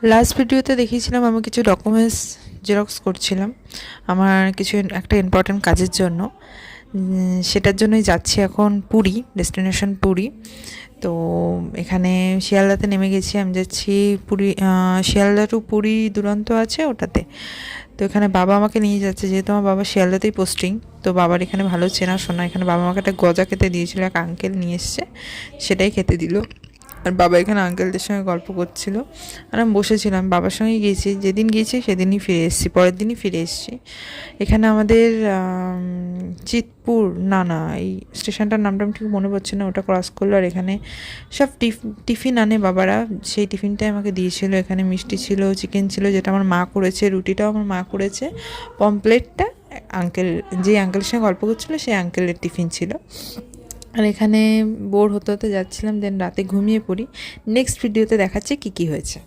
Last ভিডিওতে দেখিয়েছিলাম আমি কিছু ডকুমেন্টস জেরক্স করছিলাম আমার কিছু একটা ইম্পর্ট্যান্ট কাজের জন্য। সেটার জন্যই যাচ্ছি এখন পুরী, ডেস্টিনেশন পুরী। তো এখানে শিয়ালদাতে নেমে গেছি, আমি যাচ্ছি পুরী। শিয়ালদা টু পুরী দুরন্ত আছে ওটাতে। তো এখানে বাবা আমাকে নিয়ে যাচ্ছে, যেহেতু আমার বাবা শিয়ালদাতেই পোস্টিং। তো বাবার এখানে ভালো চেনাশোনা, এখানে বাবা আমাকে একটা গজা খেতে দিয়েছিল, এক আঙ্কেল নিয়ে এসছে, সেটাই খেতে দিল। আর বাবা এখানে আঙ্কেলদের সঙ্গে গল্প করছিল আর আমি বসেছিলাম। বাবার সঙ্গে গিয়েছি, যেদিন গিয়েছি সেদিনই ফিরে এসেছি, পরের দিনই ফিরে এসেছি। এখানে আমাদের চিতপুর, না এই স্টেশনটার নামটা আমি ঠিক মনে পড়ছে না, ওটা ক্রস করলো। আর এখানে সব টিফিন আনে বাবারা, সেই টিফিনটাই আমাকে দিয়েছিল। এখানে মিষ্টি ছিল, চিকেন ছিল, যেটা আমার মা করেছে, রুটিটাও আমার মা করেছে, পমপ্লেটটা আঙ্কেল, যে আঙ্কেলের সঙ্গে গল্প করছিলো সেই আঙ্কেলের টিফিন ছিল। আর এখানে বোর হতে হতে যাচ্ছিলাম, দেন রাতে ঘুমিয়ে পড়ি। নেক্সট ভিডিওতে দেখাচ্ছে কী কী হয়েছে।